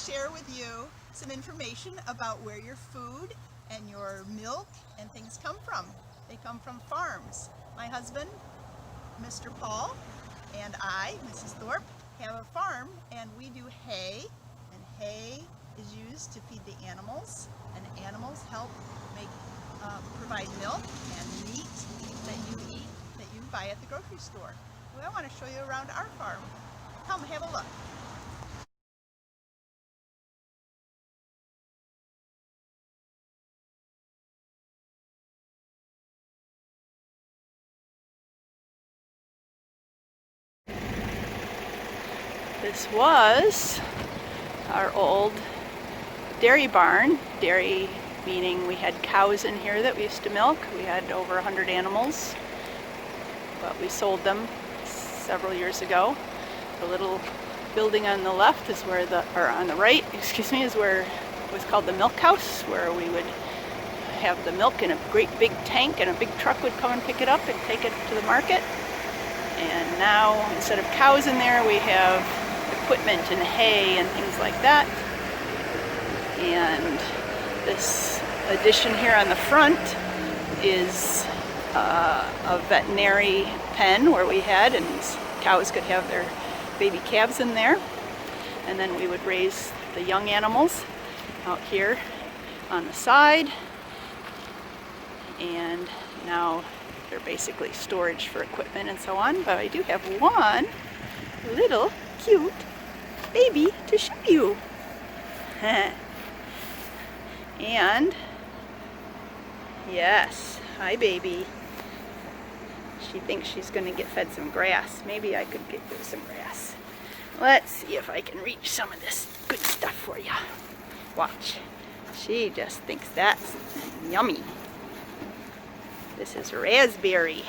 share with you some information about where your food and your milk and things come from. They come from farms. My husband, Mr. Paul, and I, Mrs. Thorp, have a farm, and we do hay, and hay is used to feed the animals, and animals help provide milk and meat that you eat, that you buy at the grocery store. Well, I want to show you around our farm. Come have a look. This was our old dairy barn. Dairy meaning we had cows in here that we used to milk. We had over 100 animals, but we sold them several years ago. The little building on the left is where on the right, excuse me, is where it was called the milk house, where we would have the milk in a great big tank, and a big truck would come and pick it up and take it to the market. And now, instead of cows in there, we have equipment and hay and things like that. And this addition here on the front is a veterinary pen where we had, and these cows could have their baby calves in there. And then we would raise the young animals out here on the side. And now they're basically storage for equipment and so on. But I do have one little cute baby to show you. And yes, hi baby. She thinks she's gonna get fed some grass. Maybe I could get her some grass. Let's see if I can reach some of this good stuff for you. Watch. She just thinks that's yummy. This is raspberry.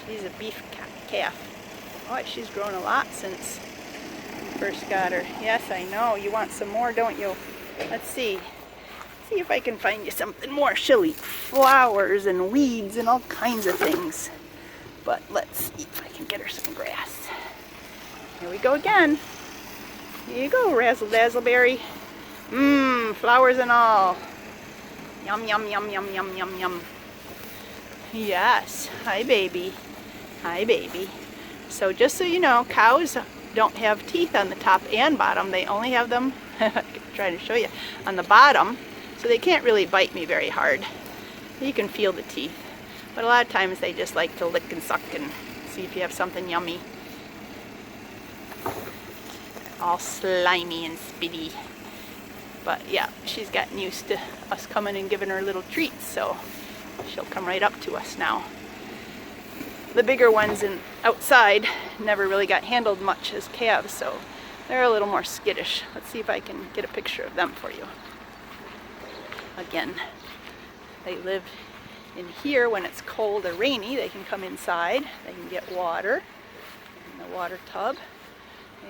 She's a beef calf. Oh, she's grown a lot since we first got her. Yes, I know. You want some more, don't you? Let's see. See if I can find you something more. She'll eat flowers and weeds and all kinds of things. But let's see if I can get her some grass. Here we go again. Here you go, razzle-dazzleberry. Mmm, flowers and all. Yum, yum, yum, yum, yum, yum, yum. Yes. Hi, baby. Hi, baby. So just so you know, cows don't have teeth on the top and bottom. They only have them, I'm trying to show you, on the bottom. So they can't really bite me very hard. You can feel the teeth. But a lot of times they just like to lick and suck and see if you have something yummy. All slimy and spitty. But yeah, she's gotten used to us coming and giving her little treats, so she'll come right up to us now. The bigger ones outside never really got handled much as calves, so they're a little more skittish. Let's see if I can get a picture of them for you. Again, they live in here when it's cold or rainy. They can come inside. They can get water in the water tub.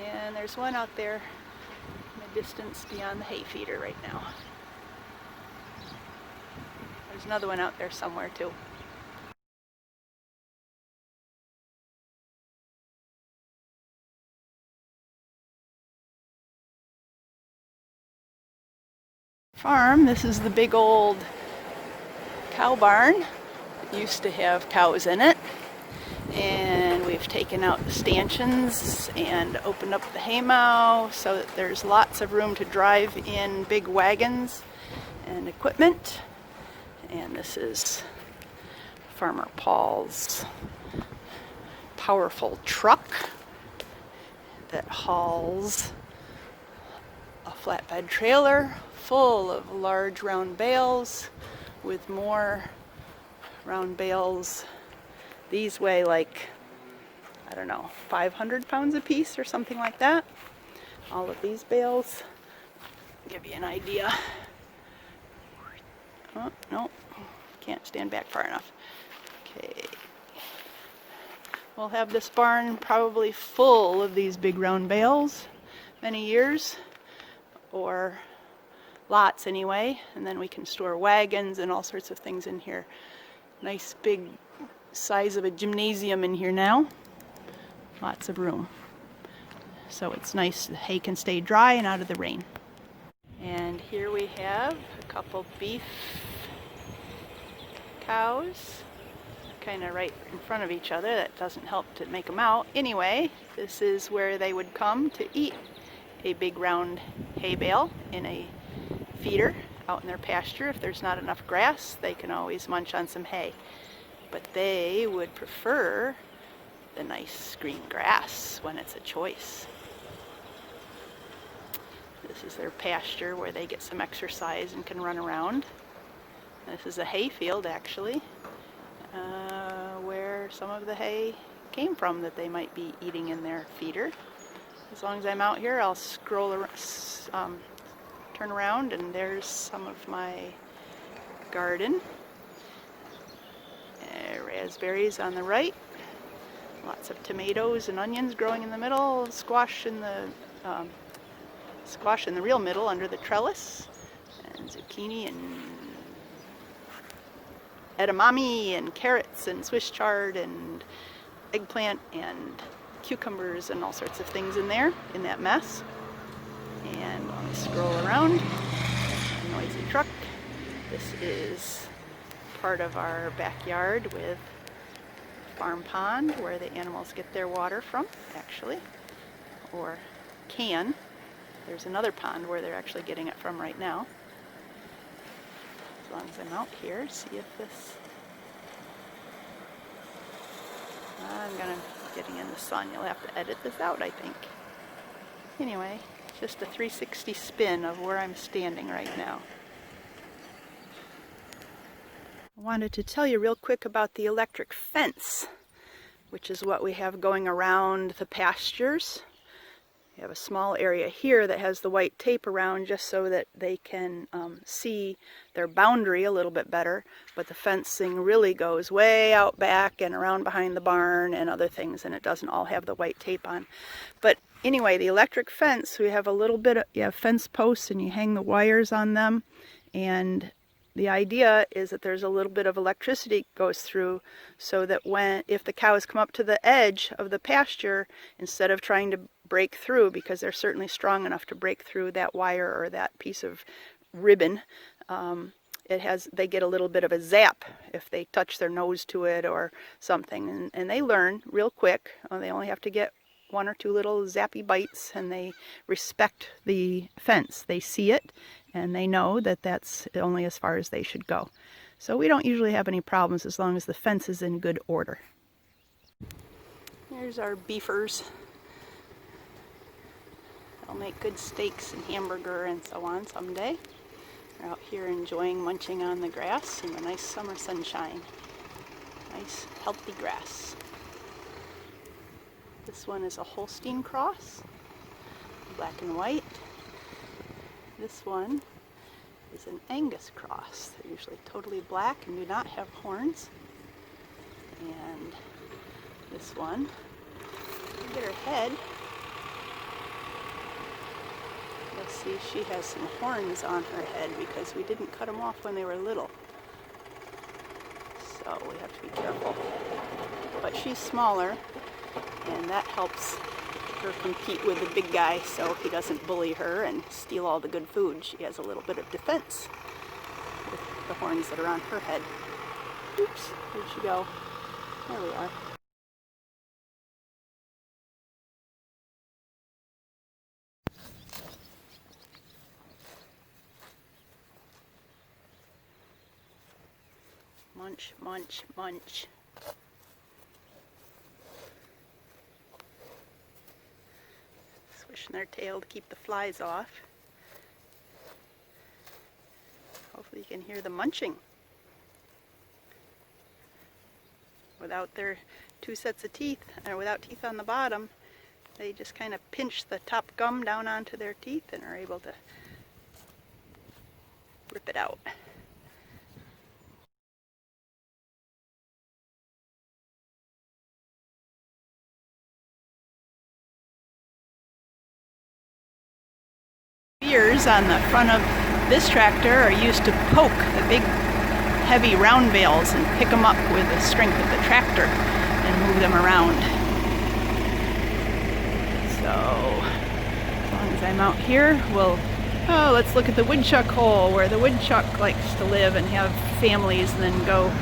And there's one out there in the distance beyond the hay feeder right now. There's another one out there somewhere too. Farm, this is the big old cow barn. It used to have cows in it, and we've taken out the stanchions and opened up the haymow so that there's lots of room to drive in big wagons and equipment. And this is Farmer Paul's powerful truck that hauls a flatbed trailer full of large round bales with more round bales. These weigh like, I don't know, 500 pounds a piece or something like that. All of these bales. Give you an idea. Oh, no, can't stand back far enough. Okay. We'll have this barn probably full of these big round bales many years, or lots anyway, and then we can store wagons and all sorts of things in here. Nice big size of a gymnasium in here now. Lots of room. So it's nice the hay can stay dry and out of the rain. have a couple beef cows kind of right in front of each other. That doesn't help to make them out. Anyway, this is where they would come to eat a big round hay bale in a feeder out in their pasture. If there's not enough grass, they can always munch on some hay. But they would prefer the nice green grass when it's a choice. This is their pasture where they get some exercise and can run around. This is a hay field, actually, where some of the hay came from that they might be eating in their feeder. As long as I'm out here, I'll scroll around, turn around, and there's some of my garden. Raspberries on the right, lots of tomatoes and onions growing in the middle, squash in the real middle under the trellis, and zucchini and edamame and carrots and Swiss chard and eggplant and cucumbers and all sorts of things in there, in that mess. And let me scroll around. A noisy truck. This is part of our backyard with a farm pond where the animals get their water from, actually, or can. There's another pond where they're actually getting it from right now. As long as I'm out here, see if this... getting in the sun. You'll have to edit this out, I think. Anyway, just a 360 spin of where I'm standing right now. I wanted to tell you real quick about the electric fence, which is what we have going around the pastures. We have a small area here that has the white tape around just so that they can see their boundary a little bit better, but the fencing really goes way out back and around behind the barn and other things, and it doesn't all have the white tape on. But anyway, the electric fence, we have a little bit of, you have fence posts and you hang the wires on them, and the idea is that there's a little bit of electricity goes through so that if the cows come up to the edge of the pasture, instead of trying to break through, because they're certainly strong enough to break through that wire or that piece of ribbon, they get a little bit of a zap if they touch their nose to it or something, and they learn real quick. They only have to get one or two little zappy bites, and they respect the fence. They see it, and they know that that's only as far as they should go. So we don't usually have any problems as long as the fence is in good order. Here's our beefers. They'll make good steaks and hamburger and so on someday. They're out here enjoying munching on the grass in the nice summer sunshine. Nice, healthy grass. This one is a Holstein cross, black and white. This one is an Angus cross. They're usually totally black and do not have horns. And this one, look at her head. You'll see she has some horns on her head because we didn't cut them off when they were little. So we have to be careful. But she's smaller, and that helps her compete with the big guy so he doesn't bully her and steal all the good food. She has a little bit of defense with the horns that are on her head. Oops, where'd she go? There we are. Munch, munch, munch. Swishing their tail to keep the flies off. Hopefully you can hear the munching. Without their two sets of teeth, or without teeth on the bottom, they just kind of pinch the top gum down onto their teeth and are able to rip it out. Spears on the front of this tractor are used to poke the big heavy round bales and pick them up with the strength of the tractor and move them around. So as long as I'm out here, we'll Oh, let's look at the woodchuck hole where the woodchuck likes to live and have families and then go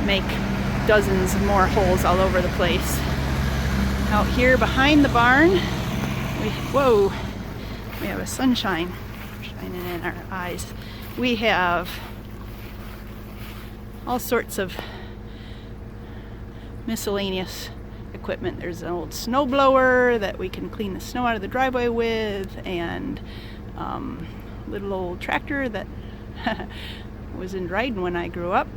make dozens more holes all over the place. Out here behind the barn, we have a sunshine shining in our eyes. We have all sorts of miscellaneous equipment. There's an old snow blower that we can clean the snow out of the driveway with, and little old tractor that was in Dryden when I grew up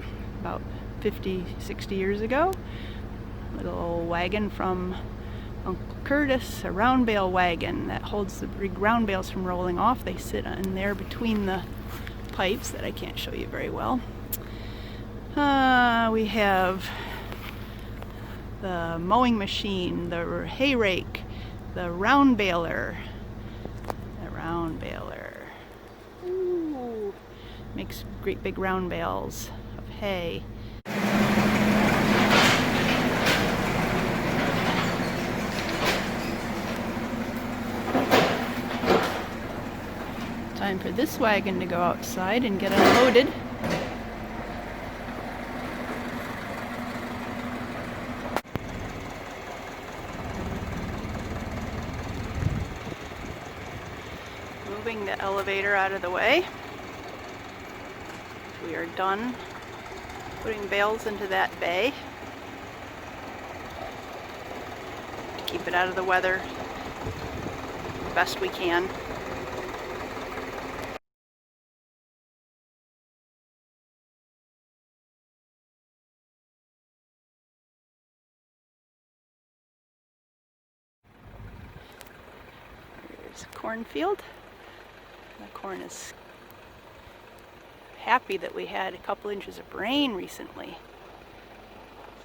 about 50, 60 years ago. Little old wagon from Uncle Curtis, a round bale wagon that holds the big round bales from rolling off. They sit in there between the pipes that I can't show you very well. We have the mowing machine, the hay rake, the round baler. Ooh, makes great big round bales of hay. Time for this wagon to go outside and get unloaded. Moving the elevator out of the way. We are done putting bales into that bay to keep it out of the weather the best we can. There's a cornfield. The corn is happy that we had a couple inches of rain recently.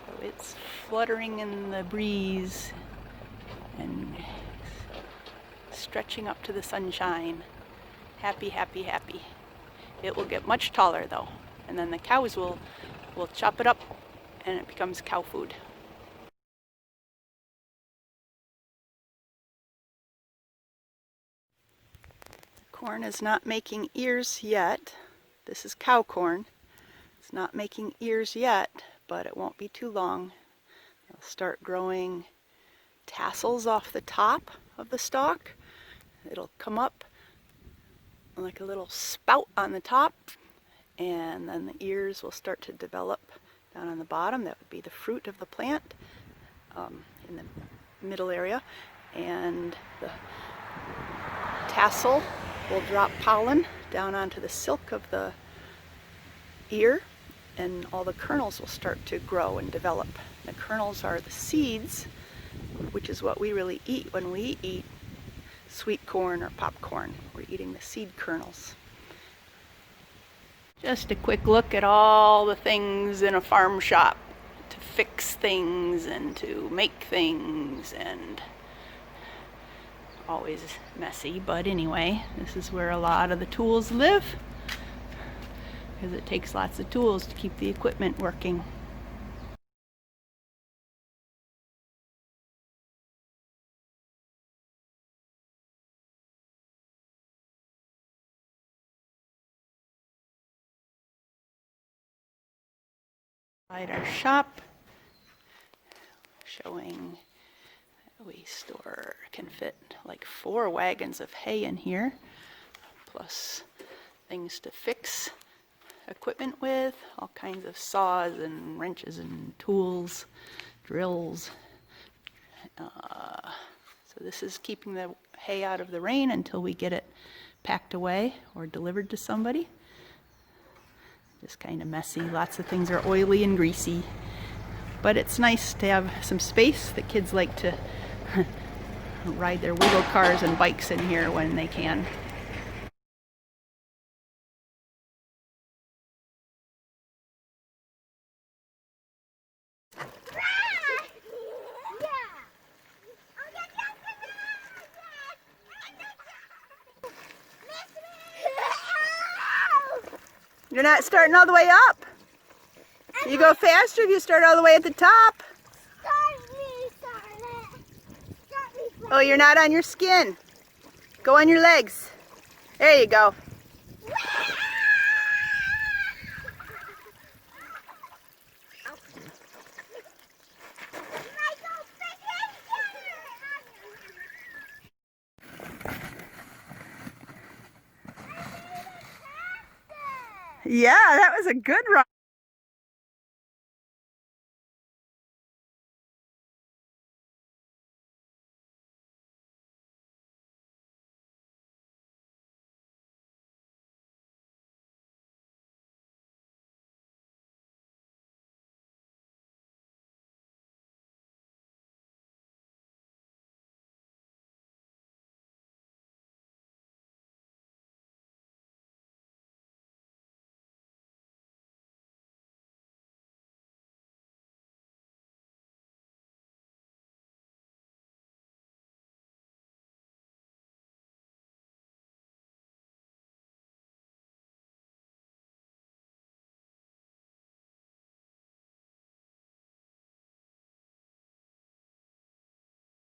So it's fluttering in the breeze and stretching up to the sunshine. Happy, happy, happy. It will get much taller though, and then the cows will chop it up and it becomes cow food. Corn is not making ears yet. This is cow corn. It's not making ears yet, but it won't be too long. It'll start growing tassels off the top of the stalk. It'll come up like a little spout on the top, and then the ears will start to develop down on the bottom. That would be the fruit of the plant in the middle area, and the tassel will drop pollen down onto the silk of the ear, and all the kernels will start to grow and develop. The kernels are the seeds, which is what we really eat when we eat sweet corn or popcorn. We're eating the seed kernels. Just a quick look at all the things in a farm shop to fix things and to make things, and always messy, but anyway, this is where a lot of the tools live, because it takes lots of tools to keep the equipment working. Inside our shop, showing we can fit like 4 wagons of hay in here, plus things to fix equipment with, all kinds of saws and wrenches and tools, drills. So this is keeping the hay out of the rain until we get it packed away or delivered to somebody. Just kind of messy. Lots of things are oily and greasy, but it's nice to have some space. The kids like to ride their wiggle cars and bikes in here when they can. You're not starting all the way up. You go faster if you start all the way at the top. Oh, you're not on your skin. Go on your legs. There you go. Yeah, that was a good run.